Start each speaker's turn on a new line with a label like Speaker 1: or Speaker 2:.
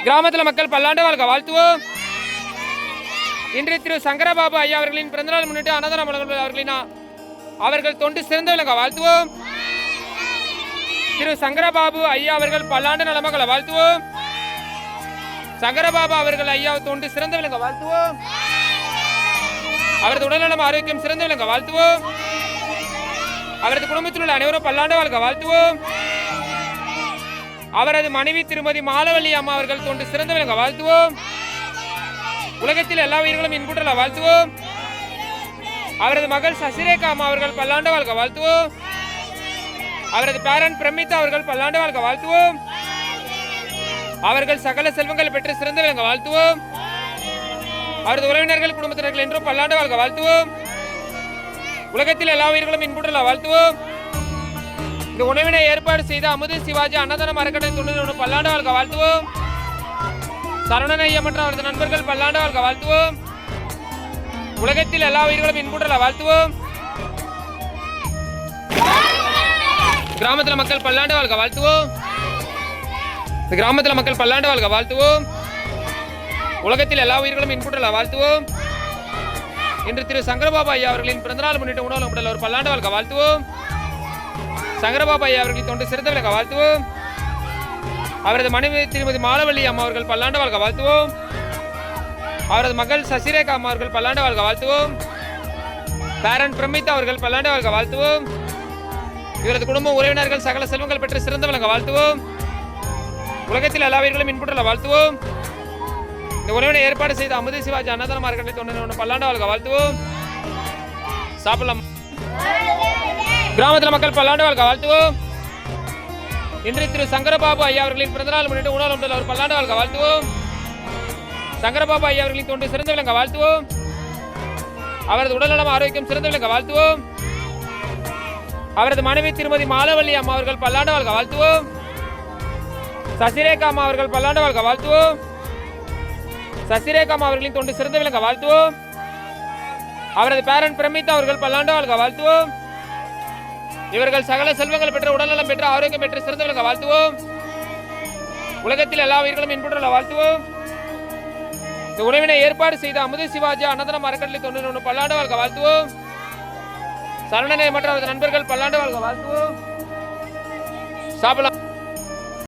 Speaker 1: கிராமத்தில் மக்கள் பல்லாண்டு வாழ்க வாழ்த்துவோம். இன்று திரு சங்கரபாபு ஐயா அவர்களின் பிறந்தநாள் முன்னிட்டு அன்னதானம் அவர்களின் அவர்கள் தொண்டு சிறந்த விளங்க வாழ்த்துவோம். திரு சங்கரபாபு ஐயா அவர்கள் பல்லாண்டு நலமகளை வாழ்த்துவோம். சங்கரபாபு அவர்கள் ஐயா தொண்டு சிறந்த விளங்க வாழ்த்துவோம். அவரது உடல்நலம் ஆரோக்கியம் சிறந்த விளங்க வாழ்த்துவோம். அவரது குடும்பத்தில் உள்ள அனைவரும் பல்லாண்டு வாழ்க வாழ்த்துவோம். அவரது மனைவி திருமதி மாலவல்லி அம்மா அவர்கள் தொண்டு சிறந்த விளங்க வாழ்த்துவோம். உலகத்தில் எல்லா உயிர்களும் இன்புற்றல வாழ்த்துவோம். அவரது மகள் சசிரேகா அம்மா அவர்கள் பல்லாண்டு வாழ்க வாழ்த்துவோம். அவரது பேரன் பிரமிதா அவர்கள் பல்லாண்டு வாழ்க வாழ்த்துவோம். அவர்கள் சகல செல்வங்கள் பெற்று சிறந்த விளங்க வாழ்த்துவோம். அவரது உறவினர்கள் குடும்பத்தினர்கள் என்றும் பல்லாண்டு வாழ்க வாழ்த்துவோம். உலகத்தில் எல்லா உயிர்களும் இன்புற்றல வாழ்த்துவோம். இந்த உணவினை ஏற்பாடு செய்த அமுது சிவாஜி அன்னதானம் அறக்கட்டளை தொண்டு பல்லாண்டு வாழ்க வாழ்த்துவோம். சரவணன் ஐயா மற்றும் அவரது நண்பர்கள் பல்லாண்டு வாழ்க வாழ்த்துவோம். உலகத்தில் எல்லா உயிர்களும் இன்புற்றல வாழ்த்துவோம். கிராமத்தில் மக்கள் பல்லாண்டு வாழ்க வாழ்த்துவோம். கிராமத்தில் மக்கள் பல்லாண்டு வாழ்க வாழ்த்துவோம். உலகத்தில் எல்லா உயிர்களும் இன்புற்றல வாழ்த்துவோம். இன்று திரு சங்கரபாபு ஐயா அவர்களின் பிறந்தநாள் முன்னிட்டு உணவு ஒரு பல்லாண்டு வாழ்க வாழ்த்துவோம். சங்கரபாபு ஐயா அவர்களின் தொண்டு சிறந்த விளங்க வாழ்த்துவோம். அவரது மனைவி திருமதி மாலவல்லி அம்மா அவர்கள் பல்லாண்டு வாழ்க வாழ்த்துவோம். அவரது மகள் சசிரேகா அம்மா அவர்கள் பல்லாண்டு வாழ்க வாழ்த்துவோம். பேரன் பிரமிதா அவர்கள் பல்லாண்டு வாழ்க வாழ்த்துவோம். இவரது குடும்பம் உறவினர்கள் சகல செல்வங்கள் பெற்று சிறந்த விளங்க வாழ்த்துவோம். உலகத்தில் எல்லா உயிர்களும் இன்புற்றல வாழ்த்துவோம். இந்த உறவினை ஏற்பாடு செய்த அமுது சிவாஜி அன்னதானம் அறக்கட்டளை தொண்டு பல்லாண்டு வாழ்க வாழ்த்துவோம். சாப்பிடலாம். கிராமத்தில் மக்கள் பல்லாண்டு வாழ்க வாழ்த்துவோம். இன்று திரு சங்கரபாபு ஐயா அவர்களின் பிறந்தநாள் முன்னிட்டு உணவு ஒரு பல்லாண்டு வாழ்க வாழ்த்துவோம். சங்கரபாபு ஐயா அவர்களின் தொண்டு சிறந்த விளங்க வாழ்த்துவோம். அவரது உடல்நலம் ஆரோக்கியம் சிறந்த விளங்க வாழ்த்துவோம். அவரது மனைவி திருமதி மாலவல்லி அம்மா அவர்கள் பல்லாண்டு வாழ்க வாழ்த்துவோம். சசிரேகா அம்மா அவர்கள் பல்லாண்டு வாழ்க வாழ்த்துவோம். சசிரேகா அம்மா அவர்களின் தொண்டு சிறந்த விளங்க வாழ்த்துவோம். அவரது பேரன் பிரமிதா அவர்கள் பல்லாண்டு வாழ்க வாழ்த்துவோம். இவர்கள் சகல செல்வங்கள் பெற்ற உடல்நலம் பெற்ற ஆரோக்கியம் பெற்று சிறந்த விளங்க வாழ்த்துவோம். உலகத்தில் எல்லா உயிர்களும் இன்புற்றல வாழ்த்துவோம். இந்த உணவினை ஏற்பாடு செய்த அமுது சிவாஜி அன்னதானம் அறக்கட்டளை தொண்டு பல்லாண்டு வாழ்க வாழ்த்துவோம். சரவணனை மற்றும் அவரது நண்பர்கள் பல்லாண்டு வாழ்க வாழ்த்துவோம். சாப்பிடலாம்.